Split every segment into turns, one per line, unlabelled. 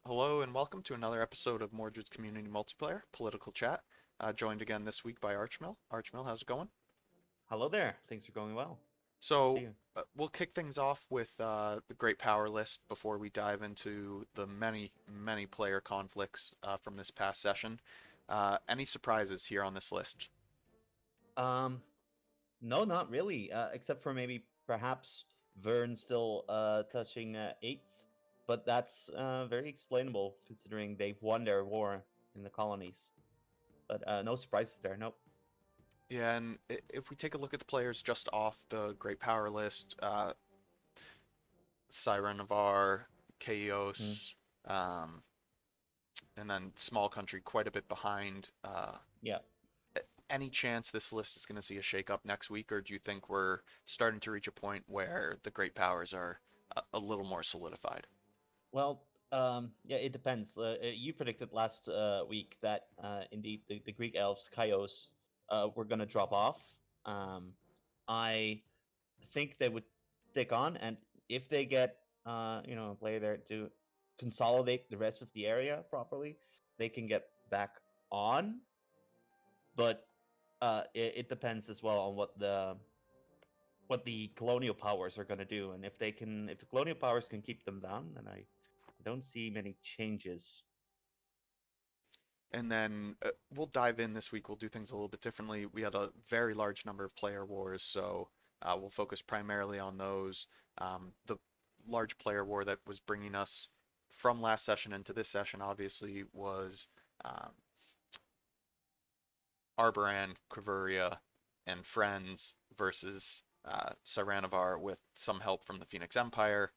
Hello and welcome to another episode of Mordred's Community Multiplayer Political Chat. Joined again this week by Archmill. Archmill, how's it going?
Hello there. Things are going well. Good to see
So
you.
we'll kick things off with the Great Power list before we dive into the many player conflicts from this past session. Any surprises here on this list?
Um, no, not really. Except for maybe perhaps Vern still touching eighth, but that's very explainable considering they've won their war in the colonies. But no surprises there. Nope.
Yeah, and if we take a look at the players just off the Great Power list, Navar,
Mm.
Chaos, um, and then Small Country quite a bit behind.
Yeah.
Any chance this list is going to see a shakeup next week, or do you think we're starting to reach a point where the great powers are a little more solidified?
Well, yeah, it depends. You predicted last week that indeed the Greek elves, Chios, were going to drop off. Um, I think they would stick on, and if they get a player there to consolidate the rest of the area properly, they can get back on. But it depends as well on what the colonial powers are going to do, and if the colonial powers can keep them down, then I don't see many changes.
And then we'll dive in this week. We'll do things a little bit differently. We had a very large number of player wars, so we'll focus primarily on those. The large player war that was bringing us from last session into this session, obviously, was um, Arboran, Kvaria, and friends versus Saranavar with some help from the Phoenix Empire.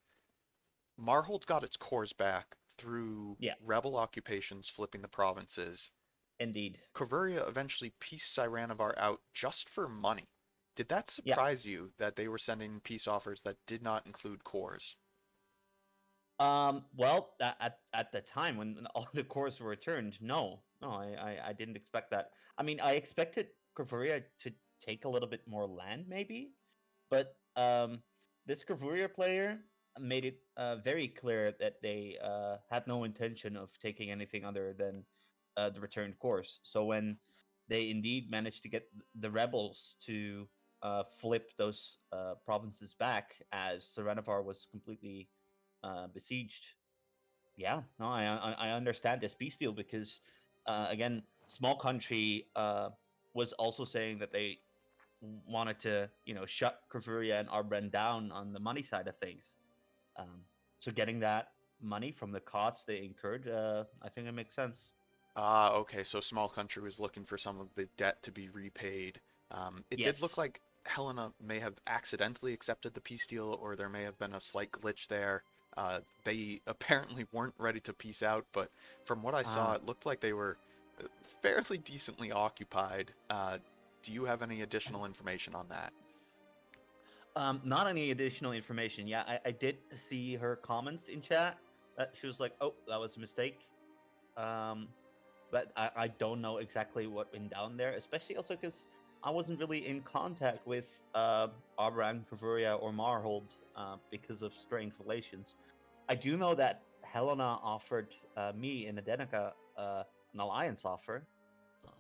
Marhold got its cores back through
Yeah,
rebel occupations flipping the provinces.
indeed.
Kvaria eventually pieced Saranavar out just for money. Did that
Yeah.
surprise you that they were sending peace offers that did not include cores?
Well, at the time when all the cores were returned, no, I didn't expect that. I mean, I expected Kvaria to take a little bit more land, maybe, but this Kvaria player made it very clear that they had no intention of taking anything other than the returned cores. So when they indeed managed to get the rebels to flip those provinces back, as Serenivar was completely besieged. Yeah, no, I understand this peace deal because again, small country was also saying that they wanted to shut Kvaria and Arbren down on the money side of things. Um, so getting that money from the costs they incurred, I think it makes sense.
Ah, okay, so Small Country was looking for some of the debt to be repaid. It did look
Yes.
like Helena may have accidentally accepted the peace deal, or there may have been a slight glitch there. They apparently weren't ready to peace out, but from what I saw,
Ah.
it looked like they were fairly decently occupied. Do you have any additional information on that?
Not any additional information. Yeah, I did see her comments in chat. That she was like, "Oh, that was a mistake." Um, but I don't know exactly what went down there, especially also because I wasn't really in contact with Abraham Kavaria or Marhold because of strained relations. I do know that Helena offered me and Adenica an alliance offer, um,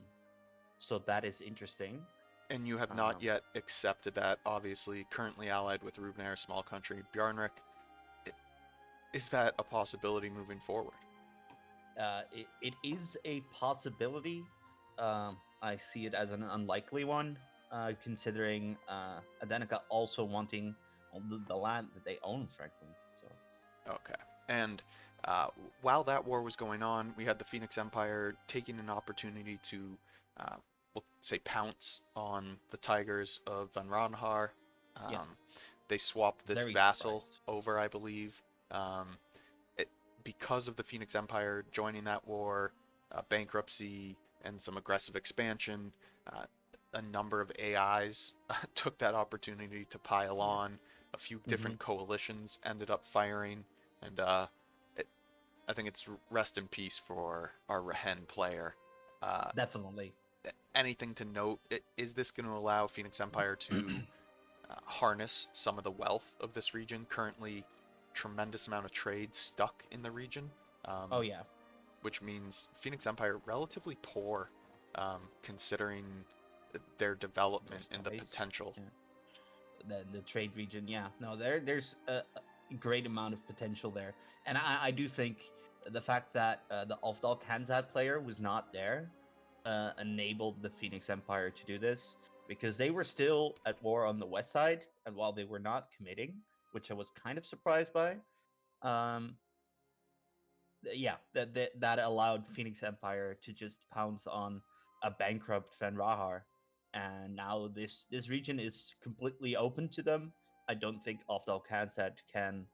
so that is interesting.
And you have not
Um,
yet accepted that, obviously, currently allied with Rubnair, Small Country, Bjarnrik. Is that a possibility moving forward?
it is a possibility. I see it as an unlikely one, considering Adenica also wanting the land that they own, frankly. So,
Okay. And uh, while that war was going on, we had the Phoenix Empire taking an opportunity to, uh, we'll say, pounce on the Tigers of Van Ranhar.
yeah,
They swapped this
very
vassal
surprised.
over, I believe. Um, it, because of the Phoenix Empire joining that war, bankruptcy, and some aggressive expansion, uh, a number of AIs took that opportunity to pile on. A few
Hmm.
different coalitions ended up firing, and it, I think it's rest in peace for our Rehen player. Uh,
Definitely.
Anything to note? Is this going to allow Phoenix Empire to harness some of the wealth of this region? Currently, tremendous amount of trade stuck in the region.
Oh yeah,
which means Phoenix Empire relatively poor, considering their
their
development and the
size.
potential.
Yeah. The trade region. Yeah, no, there's a great amount of potential there, and I do think the fact that the Ofdal Kanzad player was not there enabled the Phoenix Empire to do this because they were still at war on the west side, and while they were not committing, which I was kind of surprised by, um, yeah, that allowed Phoenix Empire to just pounce on a bankrupt Fenrahar, and now this region is completely open to them. I don't think Ofdal Kansad can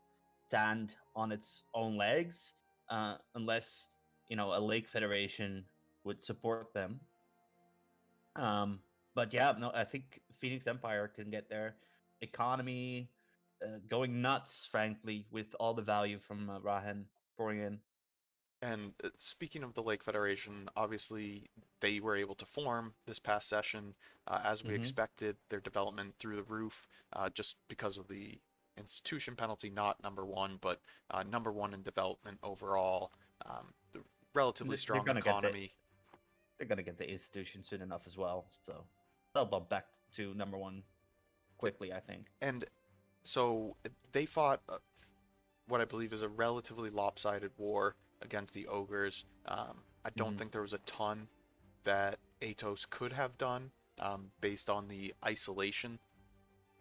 stand on its own legs unless a Lake Federation would support them. Um, but yeah, no, I think Phoenix Empire can get their economy going nuts, frankly, with all the value from Rahen pouring in.
And speaking of the Lake Federation, obviously they were able to form this past session as we
Mm-hmm.
expected. Their development through the roof, just because of the institution penalty, not number one, but number one in development overall. The relatively
They're
strong
gonna get
economy.
the institution soon enough as well, so they'll bump back to number one quickly, I think.
And so they fought what I believe is a relatively lopsided war against the ogres. I don't
Hmm.
think there was a ton that Atos could have done based on the isolation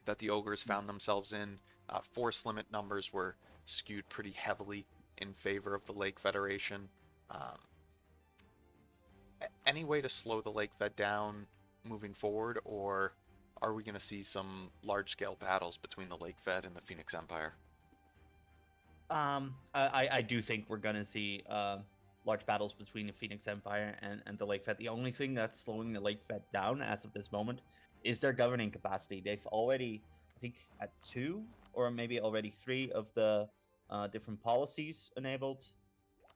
that the ogres found themselves in. Force limit numbers were skewed pretty heavily in favor of the Lake Federation. Um, any way to slow the Lake Fed down moving forward, or are we going to see some large scale battles between the Lake Fed and the Phoenix Empire?
I do think we're gonna see large battles between the Phoenix Empire and the Lake Fed. The only thing that's slowing the Lake Fed down as of this moment is their governing capacity. They've already, I think, at two or maybe already three of the different policies enabled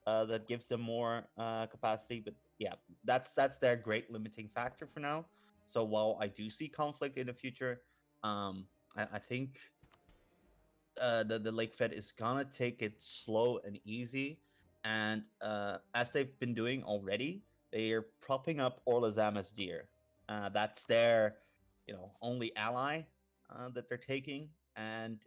that gives them more capacity. But yeah, that's their great limiting factor for now. So while I do see conflict in the future, I think the Lake Fed is gonna take it slow and easy, and as they've been doing already, they are propping up Orlazamas Deer. That's their, only ally that they're taking, and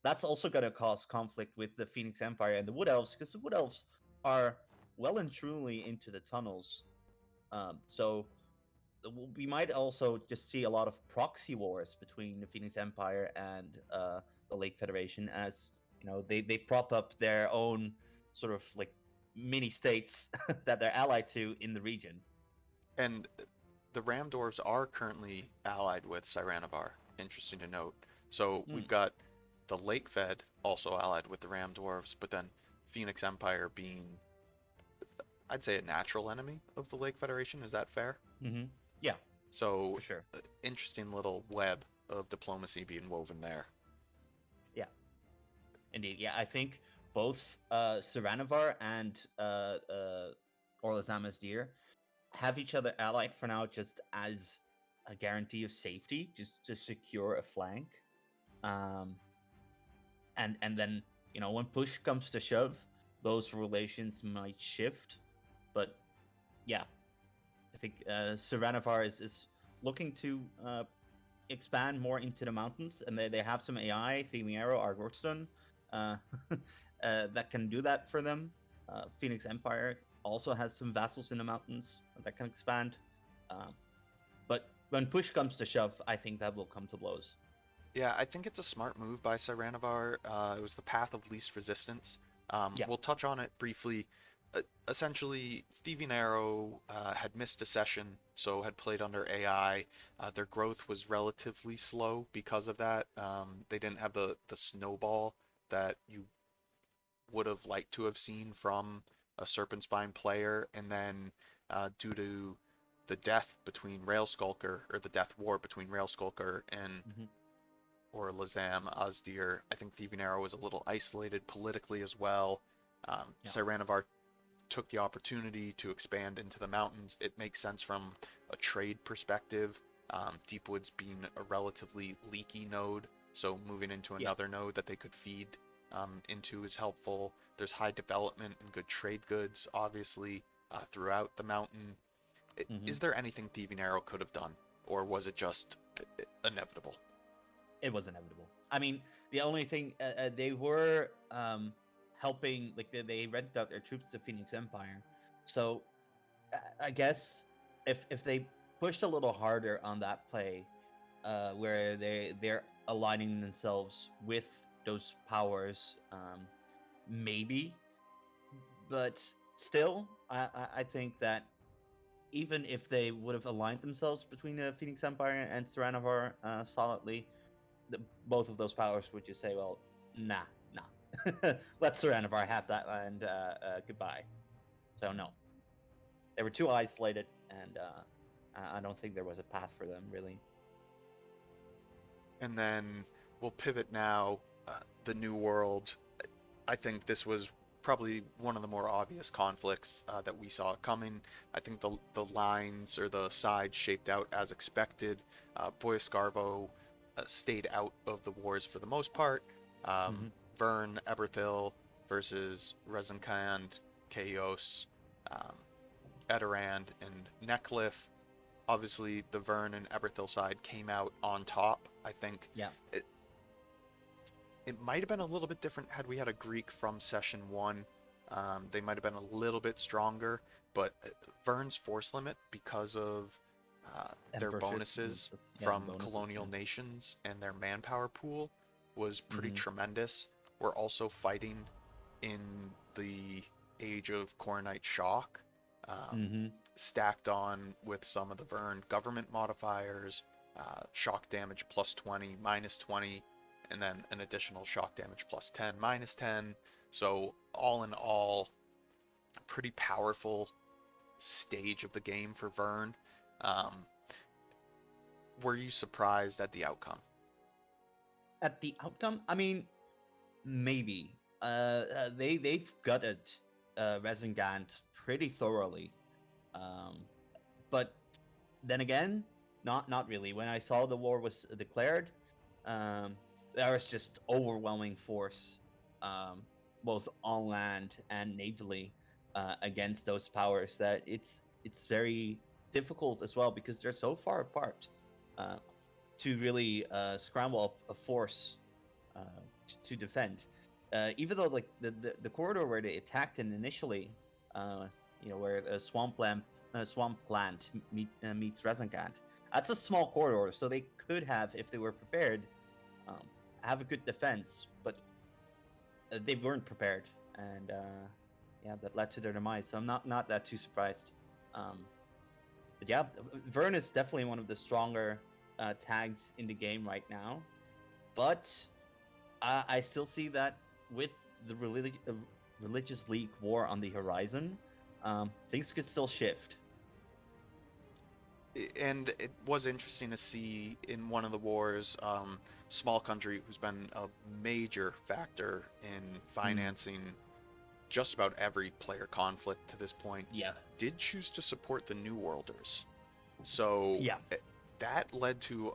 that's also gonna cause conflict with the Phoenix Empire and the Wood Elves because the Wood Elves are well and truly into the tunnels. So we might also just see a lot of proxy wars between the Phoenix Empire and the Lake Federation, as they prop up their own sort of like mini states that they're allied to in the region.
And the Ram Dwarves are currently allied with Siranavar. Interesting to note. So
Hmm.
we've got the Lake Fed also allied with the Ram Dwarves, but then Phoenix Empire being, I'd say, a natural enemy of the Lake Federation. Is that fair?
Mm-hmm. Yeah,
So,
for sure.
interesting little web of diplomacy being woven there.
Yeah, indeed. Yeah, I think both Saranavar and Orlazamas Deer have each other allied for now, just as a guarantee of safety, just to secure a flank. Um, and then when push comes to shove, those relations might shift. But yeah, I think Saranavar is looking to expand more into the mountains, and they have some AI, Themiero, Argorston, uh, that can do that for them. Phoenix Empire also has some vassals in the mountains that can expand. Um, but when push comes to shove, I think that will come to blows.
Yeah, I think it's a smart move by Siranavar. It was the path of least resistance.
Yeah.
We'll touch on it briefly. Essentially, Thieving Arrow had missed a session, so had played under AI. Their growth was relatively slow because of that. They didn't have the snowball that you would have liked to have seen from a Serpent Spine player, and then due to the death between Railskulker, or the death war between Railskulker and
Hmm.
or Lazam, Azdir. I think Thieving Arrow was a little isolated politically as well.
Yeah.
Siranavar took the opportunity to expand into the mountains. It makes sense from a trade perspective. Deepwoods being a relatively leaky node, so moving into
Yeah.
another node that they could feed into is helpful. There's high development and good trade goods, obviously, throughout the mountain.
Hmm.
Is there anything Thieving Arrow could have done, or was it just inevitable?
It was inevitable. I mean, the only thing they were helping, like they rented out their troops to Phoenix Empire, so I guess if they pushed a little harder on that play, where they're aligning themselves with those powers, maybe, but still, I think that even if they would have aligned themselves between the Phoenix Empire and Seranavar solidly, both of those powers would just say, well, nah, nah. Let Seranavar have that and goodbye. So, no. They were too isolated, and I don't think there was a path for them, really.
And then we'll pivot now. The New World. I think this was probably one of the more obvious conflicts that we saw coming. I think the lines or the sides shaped out as expected. Boyascarvo stayed out of the wars for the most part. Um,
Hmm.
Vern, Eberthil versus Rezenkand, Chaos, um, Edirand, and Necklif. Obviously, the Vern and Eberthil side came out on top. I think
Yeah.
it, it might have been a little bit different had we had a Greek from session one. They might have been a little bit stronger, but Vern's force limit, because of their
Emperorships and
bonuses
stuff. Yeah,
from
bonuses.
colonial
Yeah.
nations and their manpower pool, was pretty
Hmm.
tremendous. We're also fighting in the age of Coronite Shock, um,
Hmm.
stacked on with some of the Vern government modifiers, shock damage plus 20, minus 20, and then an additional shock damage plus 10, minus 10. So, all in all, pretty powerful stage of the game for Vern. Um, were you surprised at the outcome?
At the outcome, I mean, maybe. They've gutted Resingant pretty thoroughly. Um, but then again, not really. When I saw the war was declared, um, there was just overwhelming force, um, both on land and navally, against those powers. That it's very difficult as well because they're so far apart, uh, to really scramble up a force to defend. Even though like the corridor where they attacked in initially, uh, where swamp plant meets Resengant, that's a small corridor, so they could have, if they were prepared, um, have a good defense. But they weren't prepared, and yeah, that led to their demise. So I'm not that too surprised. Um, but yeah, Vern is definitely one of the stronger tags in the game right now. But I still see that with the religious league war on the horizon, things could still shift.
And it was interesting to see in one of the wars, small country who's been a major factor in
Mm,
financing just about every player conflict to this point,
yeah,
did choose to support the New Worlders. So
yeah,
that led to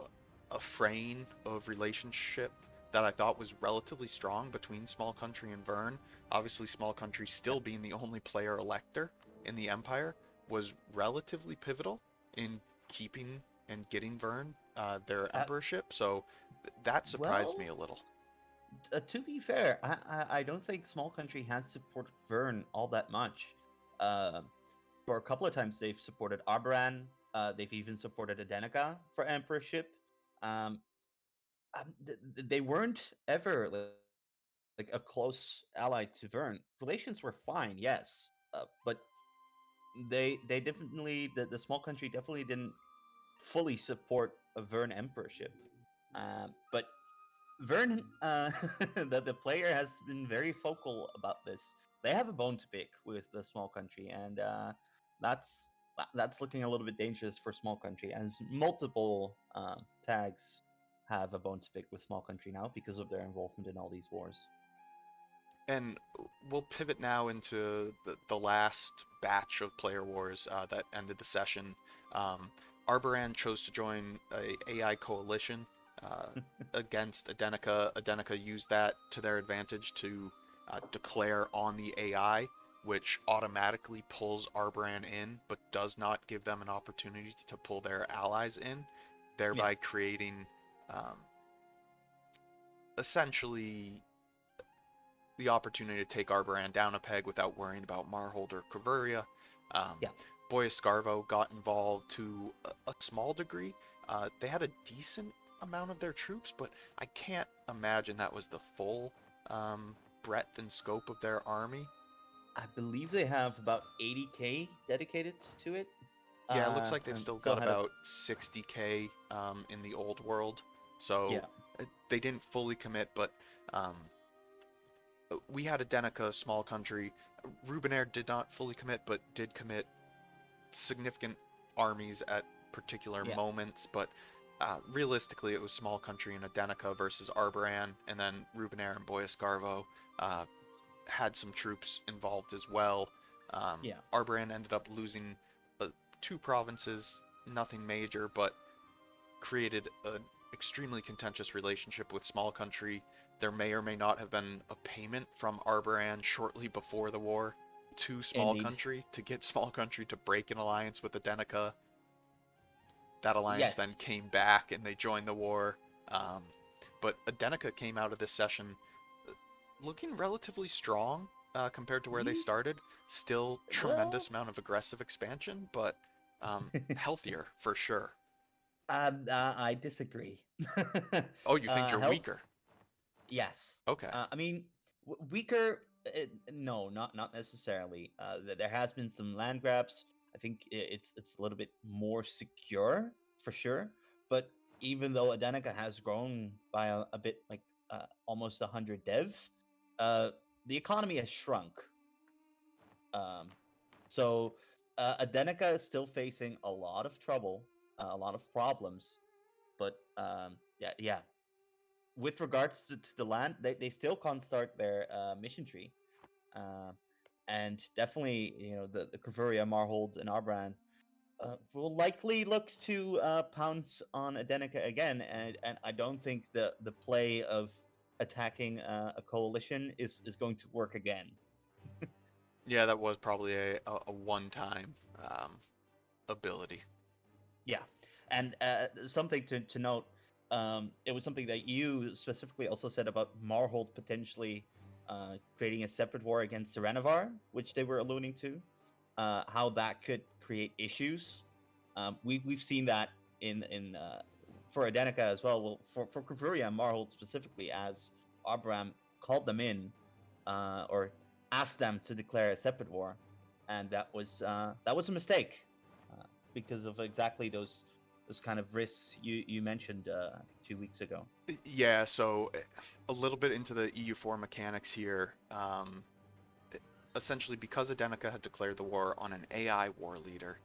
a fraying of relationship that I thought was relatively strong between Small Country and Vern. Obviously, Small Country
yeah.
still being the only player elector in the Empire was relatively pivotal in keeping and getting Vern their
Uh,
emperorship. So that surprised me
well,
a little.
to be fair, I don't think Small Country has supported Vern all that much. Uh, for a couple of times, they've supported Arbaran. They've even supported Adenica for emperorship. Um, they weren't ever like a close ally to Vern. Relations were fine, yes, but they definitely the small country definitely didn't fully support a Vern emperorship. But Vern, the player has been very vocal about this. They have a bone to pick with the small country, and that's that's looking a little bit dangerous for small country, as multiple tags have a bone to pick with small country now because of their involvement in all these wars.
And we'll pivot now into the last batch of player wars that ended the session. Um, Arbaran chose to join a AI coalition uh, against Adenica. Adenica used that to their advantage to declare on the AI, which automatically pulls Arbran in, but does not give them an opportunity to pull their allies in,
Yeah.
thereby creating um, essentially the opportunity to take Arbran down a peg without worrying about Marhold or Cavuria. Um,
Yeah.
Boyascarvo got involved to a small degree. They had a decent amount of their troops, but I can't imagine that was the full breadth and scope of their army.
I believe they have about 80K dedicated to it.
Yeah, it looks like they've
And
still
still
got
had a
about 60K in the old world, so
yeah.
they didn't fully commit, but um, we had a Denica, small country. Rubenair did not fully commit, but did commit significant armies at particular
Yeah.
moments. But realistically, it was small country in Adenica versus Arbran, and then Rubenair and Boyascarvo uh, had some troops involved as well.
Yeah.
Arbran ended up losing uh, two provinces, nothing major, but created an extremely contentious relationship with small country. There may or may not have been a payment from Arbran shortly before the war to small
Indeed.
country to get small country to break an alliance with Adenica. That alliance
Yes.
then came back and they joined the war. Um, but Adenica came out of this session looking relatively strong compared to where they
Ye-
started. Still
Well,
tremendous amount of aggressive expansion, but healthier for sure.
I disagree.
Oh, you think you're
Health,
weaker?
yes.
Okay.
I mean, weaker. No, not necessarily. There has been some land grabs. I think it's a little bit more secure for sure. But even though Adenica has grown by a bit, like almost 100 dev, uh, the economy has shrunk. Um, so Adenica is still facing a lot of trouble, a lot of problems. But yeah, yeah. With regards to the land, they still can't start their mission tree, uh, and definitely the Cavuria, Marhold, and Arbran will likely look to pounce on Adenica again, and I don't think the play of attacking a coalition is going to work again.
Yeah, that was probably a one-time ability.
Yeah, and something to note, it was something that you specifically also said about Marhold potentially creating a separate war against Serenavar, which they were alluding to, how that could create issues. We've seen that in for Adenica as well. Well, for Cavuria and Marhold specifically, as Abram called them in, or asked them to declare a separate war, and that was a mistake because of exactly those kind of risks you mentioned I think 2 weeks ago.
Yeah, so a little bit into the EU4 mechanics here. Essentially, because Adenica had declared the war on an AI war leader,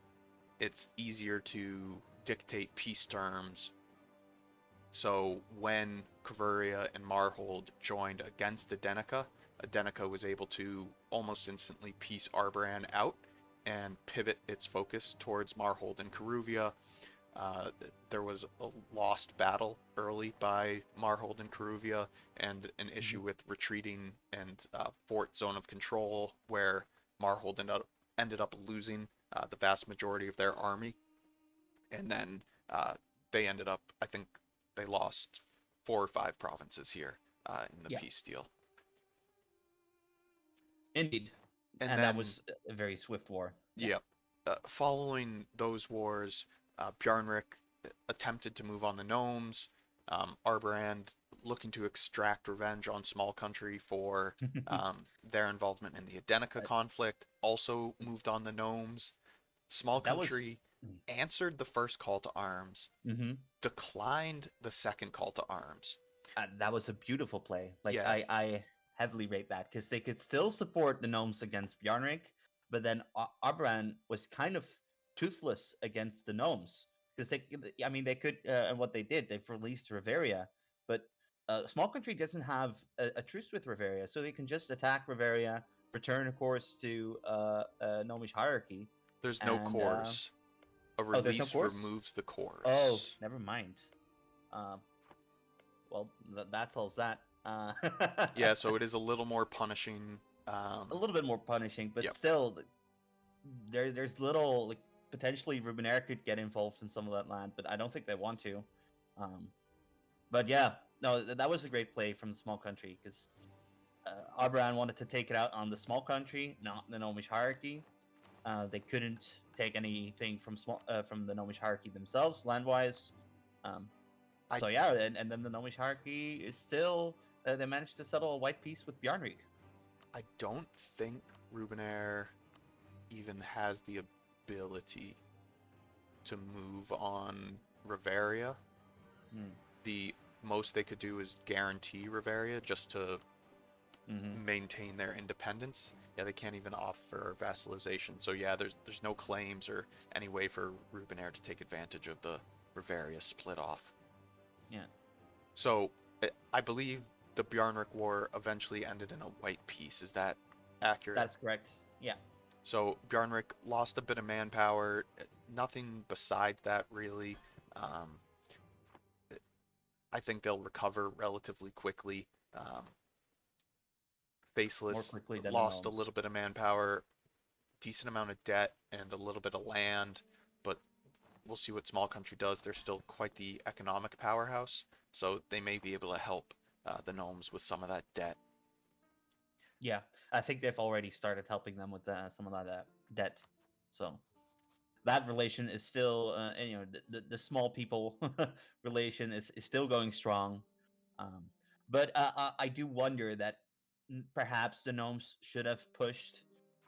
it's easier to dictate peace terms. So when Cavuria and Marhold joined against Adenica, Adenica was able to almost instantly piece Arbran out and pivot its focus towards Marhold and Karuvia. Uh, there was a lost battle early by Marhold and Karuvia, and an issue
Hmm.
with retreating and fort zone of control, where Marhold ended up losing the vast majority of their army, and then they ended up, I think, they lost 4 or 5 provinces here in the
Yeah,
peace deal.
indeed,
And
and that
then,
was a very swift war. Yeah.
yeah, following those wars, Bjarnrik attempted to move on the gnomes. Arbrand looking to extract revenge on small country for their involvement in the Adenica
Uh,
conflict, also moved on the gnomes. Small
that was.
country answered the first call to arms,
Mm-hmm.
declined the second call to arms.
That was a beautiful play. Like
Yeah,
I heavily rate that because they could still support the gnomes against Bjarnrik, but then Abran was kind of toothless against the gnomes because I mean, they could, and what they did, they've released Riveria, but Small Country doesn't have a truce with Riveria, so they can just attack Riveria, return, of course, to gnomish hierarchy,
there's no
and
cores. A
oh, there's no
release
course.
removes the
Oh,
cores.
never mind. well, that solves that.
Yeah, so it is a little more punishing.
A little bit more punishing, but
Yep.
still, there's little like potentially Rubenair could get involved in some of that land, but I don't think they want to. Um, but yeah, no, that was a great play from the small country because Arbran wanted to take it out on the small country, not the Gnomish hierarchy. They couldn't take anything from the Gnomish hierarchy themselves, land wise. Um,
I
so yeah, and then the Gnomish hierarchy is still they managed to settle a white peace with Bjarnrik.
I don't think Rubenair even has the ability to move on Riveria.
Hmm.
The most they could do is guarantee Riveria just to
Mm-hmm.
maintain their independence. Yeah, they can't even offer vassalization. So yeah, there's no claims or any way for Rubenair to take advantage of the Riveria split off.
Yeah,
So I believe the Bjarnrik War eventually ended in a white peace. Is that accurate?
that's correct. Yeah.
So Bjarnrik lost a bit of manpower. Nothing beside that really. Um, I think they'll recover relatively quickly.
More
Faceless
quickly than the
lost a
gnomes.
little bit of manpower, decent amount of debt, and a little bit of land, but we'll see what small country does. They're still quite the economic powerhouse, so they may be able to help the gnomes with some of that debt.
Yeah, I think they've already started helping them with some of that debt. So that relation is still, and, the small people relation is still going strong. Um, but I do wonder that perhaps the gnomes should have pushed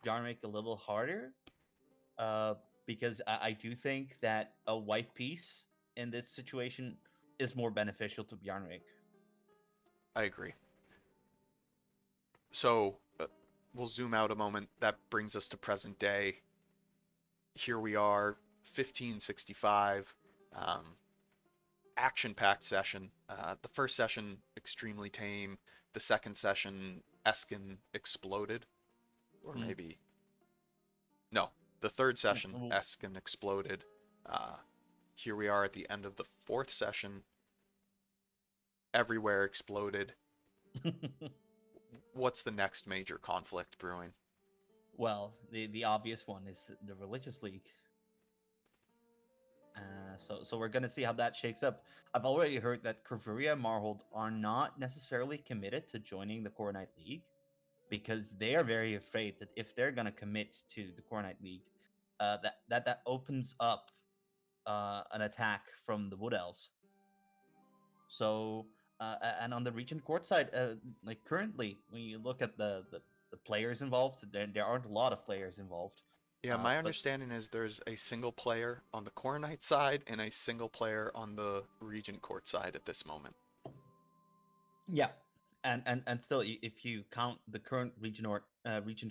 Yarmik a little harder, uh, because I do think that a white piece in this situation is more beneficial to Bjarnrik.
I agree. So we'll zoom out a moment. That brings us to present day. Here we are, 1565. Action-packed session. The first session extremely tame. The second session, Eskin exploded, or
Mm.
maybe no. The third session,
Mm.
Eskin exploded. Uh, Here we are at the end of the fourth session. Everywhere exploded. What's the next major conflict brewing?
Well, the obvious one is the religious league. So we're gonna see how that shakes up. I've already heard that Kvaria and Marhold are not necessarily committed to joining the Coronite League because they are very afraid that if they're gonna commit to the Coronite League, that opens up an attack from the Wood Elves. So and on the Regent Court side, like currently, when you look at the players involved, there aren't a lot of players involved.
Yeah, my
But
understanding is there's a single player on the Coronite side and a single player on the Regent Court side at this moment.
yeah, and still, if you count the current Regent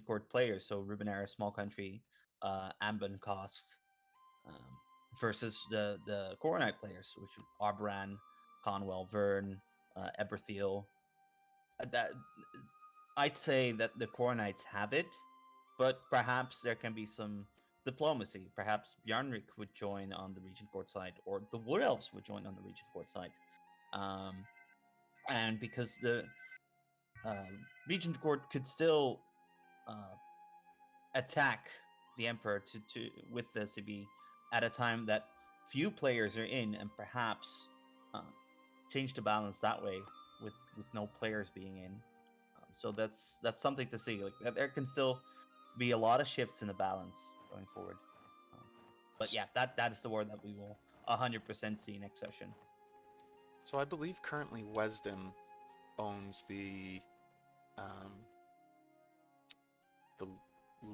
Court players, so Rubenair, Small Country, Ambon Cost, um, versus the Coronite players, which are Arbran, Conwell, Vern, Eberthiel, that I'd say that the Coronites have it, but perhaps there can be some diplomacy. Perhaps Bjarnrik would join on the Regent Court side, or the Wood Elves would join on the Regent Court side. Um, and because the uh, Regent Court could still uh, attack the Emperor to with the CB at a time that few players are in, and perhaps uh, change the balance that way with no players being in. So that's something to see. Like there can still be a lot of shifts in the balance going forward. Um, but yeah, that is the war that we will 100% see next session.
So I believe currently Wesden owns um, the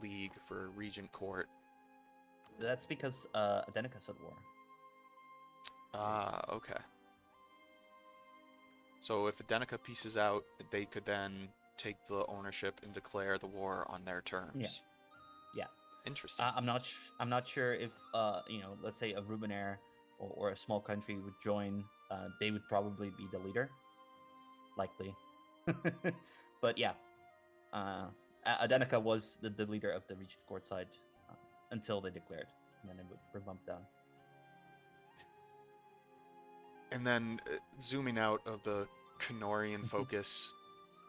league for Regent Court.
That's because Adenica said war.
Ah, okay. So if Adenica pieces out, they could then take the ownership and declare the war on their
Yeah,
terms.
yeah.
Interesting.
I'm not sure if let's say a Rubenair or a small country would join. They would probably be the leader, likely. But yeah, uh, Adenica was the leader of the Regent Court side uh, until they declared, and then it would bumped down.
And then zooming out of the Knorrian focus,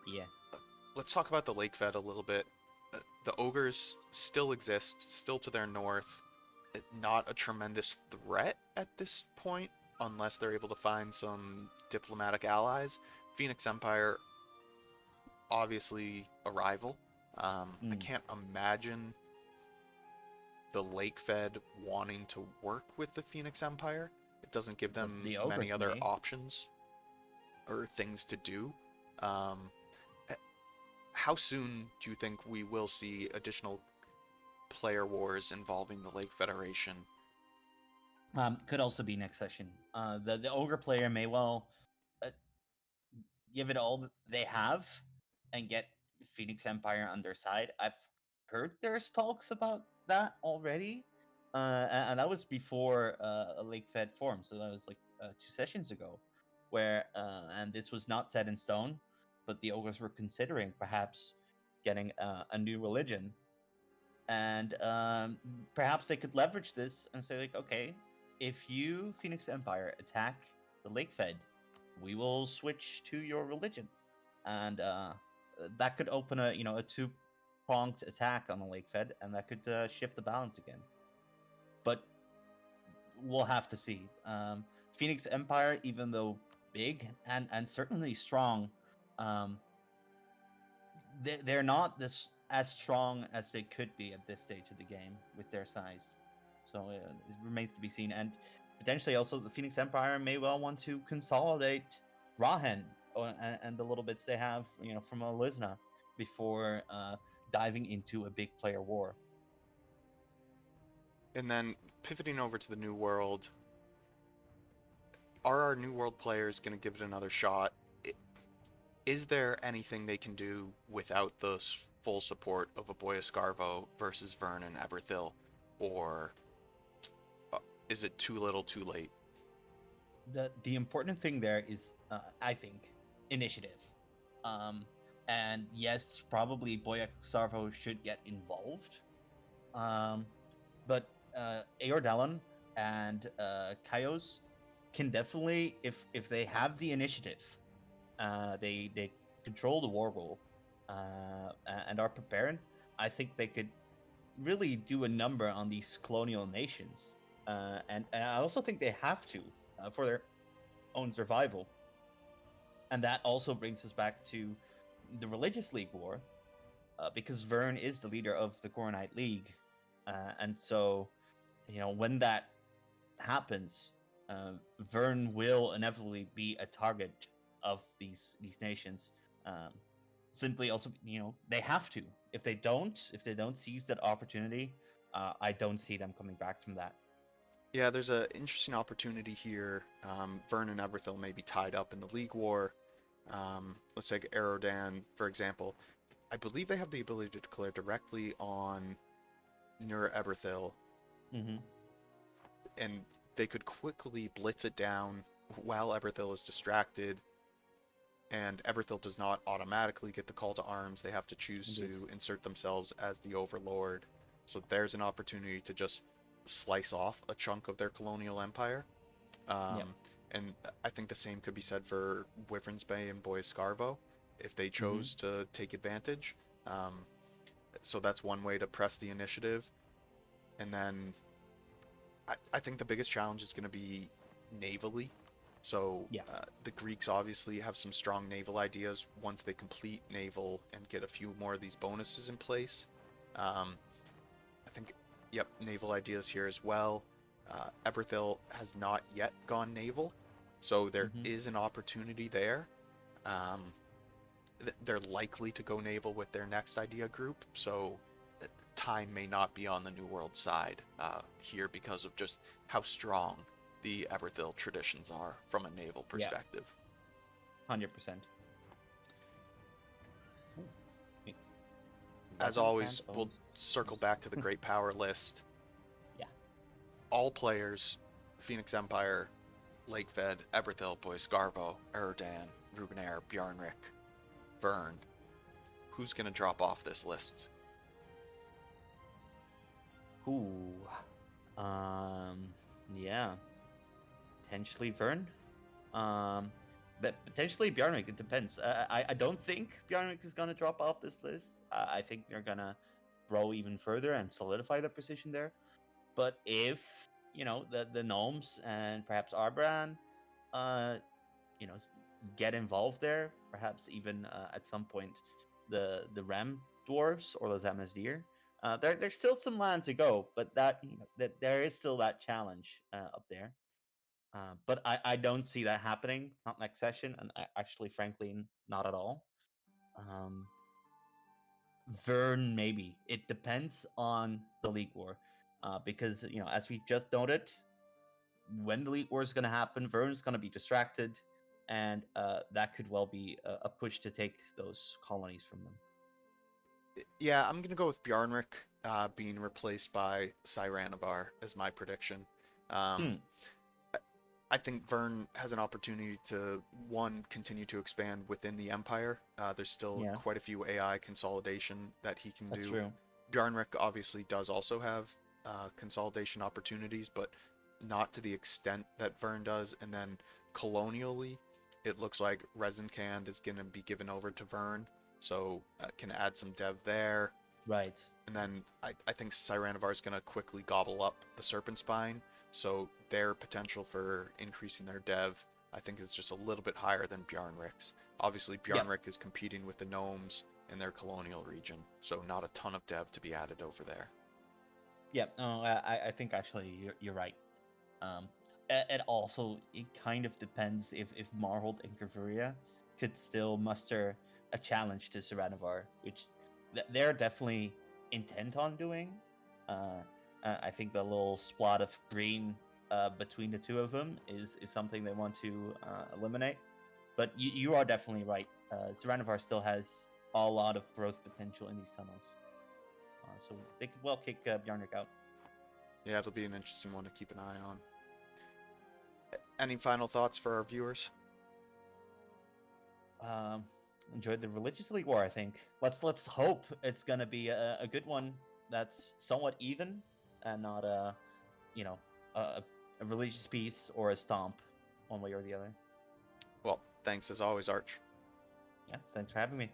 Yeah.
let's talk about the Lake Fed a little bit. The ogres still exist, still to their north. Not a tremendous threat at this point, unless they're able to find some diplomatic allies. Phoenix Empire, obviously a rival. I
Mm.
can't imagine the Lake Fed wanting to work with the Phoenix Empire. It doesn't give
But
them
the
many
ogres
other
may.
options or things to do. Um, how soon do you think we will see additional player wars involving the Lake Federation?
Could also be next session. The ogre player may well uh, give it all they have and get Phoenix Empire on their side. I've heard there's talks about that already, and that was before a Lake Fed formed, so that was like 2 sessions ago, where and this was not set in stone, but the ogres were considering perhaps getting a new religion, and perhaps they could leverage this and say like, okay, if you Phoenix Empire attack the Lake Fed, we will switch to your religion, and that could open a two-pronged attack on the Lake Fed, and that could shift the balance again. But we'll have to see. Phoenix Empire, even though big and certainly strong, um, they're not this as strong as they could be at this stage of the game with their size. So it remains to be seen. And potentially also the Phoenix Empire may well want to consolidate Rahen and the little bits they have, from Elisna before diving into a big player war.
And then pivoting over to the New World, are our New World players going to give it another shot? Is there anything they can do without the full support of a Boy Escarvo versus Vern and Eberthil? Or is it too little too late?
The important thing there is, I think, initiative. Um, and yes, probably Boyak Sarvo should get involved. Um, but Eordalon and Kaios can definitely, if they have the initiative, they control the war rule, and are prepared. I think they could really do a number on these colonial nations, and I also think they have to for their own survival. And that also brings us back to the Religious League War, because Vern is the leader of the Coronite League, and so when that happens, Vern will inevitably be a target of these nations. Um, Simply, also, they have to. If they don't seize that opportunity, I don't see them coming back from that.
Yeah, there's an interesting opportunity here. Vern and Eberthil may be tied up in the League War. Let's take Aerodan, for example. I believe they have the ability to declare directly on Nur Eberthil,
Hmm.
and they could quickly blitz it down while Eberthil is distracted, and Eberthil does not automatically get the call to arms. They have to choose
Indeed.
to insert themselves as the Overlord. So there's an opportunity to just slice off a chunk of their colonial empire.
Yeah.
And I think the same could be said for Wyvern's Bay and Boy Scarvo if they
Hmm.
chose to take advantage. Um, so that's one way to press the initiative. And then I think the biggest challenge is going to be navally. So
Yeah.
the Greeks obviously have some strong naval ideas once they complete naval and get a few more of these bonuses in place. Um, I think, yep, naval ideas here as well. Eberthil has not yet gone naval, so there
Hmm.
is an opportunity there. Um, they're likely to go naval with their next idea group, so time may not be on the New World side here because of just how strong the Eberthil traditions are from a naval
Yeah.
perspective.
100%.
As
Weapon
always,
can't
we'll
own.
circle back to the Great Power list.
Yeah.
All players, Phoenix Empire, Lakefed, Eberthil, Boy Scarvo, Erdan, Rubenair, Bjarnrik, Vern. Who's going to drop off this list?
Ooh. Um. Yeah. Potentially Vern. Um, but potentially Bjarnvik, it depends. I don't think Bjarnvik is gonna drop off this list. I think they're gonna grow even further and solidify their position there. But if the gnomes and perhaps Arbran, uh, you know, s- get involved there, perhaps even at some point the Rem dwarves or the Zamazdir. There's still some land to go, but that there is still that challenge up there. But I don't see that happening. Not next session, and actually, frankly, not at all. Um, Vern, maybe. It depends on the League War. Because, as we just noted, when the League War is going to happen, Vern's going to be distracted, and that could well be a push to take those colonies from them.
Yeah, I'm gonna go with Bjarnrik being replaced by Cyranovar as my prediction. Um,
Hmm.
I think Vern has an opportunity to one continue to expand within the Empire. There's still
Yeah,
quite a few AI consolidation that he can
that's
do.
true.
Bjarnrik obviously does also have consolidation opportunities, but not to the extent that Vern does. And then colonially, it looks like Rezencand is going to be given over to Vern, so can add some dev there.
Right.
And then I think Cyranovar is going to quickly gobble up the Serpent Spine, so their potential for increasing their dev, I think, is just a little bit higher than Bjarnrik's. Obviously,
Yep.
Bjarnrik is competing with the gnomes in their colonial region, so not a ton of dev to be added over there.
Yep. No, I think actually you're right. Um, it also it kind of depends if Marhold and Gravuria could still muster a challenge to Seranovar, which they're definitely intent on doing. Uh, I think the little splot of green between the two of them is something they want to eliminate. But you are definitely right. Seranovar still has a lot of growth potential in these tunnels, so they could well kick Bjarnik out.
Yeah, it'll be an interesting one to keep an eye on. Any final thoughts for our viewers?
Um, Enjoyed the religious league war. I think let's hope it's gonna be a good one that's somewhat even and not you know a, a religious piece or a stomp one way or the other.
Well, thanks as always, Arch.
Yeah, thanks for having me.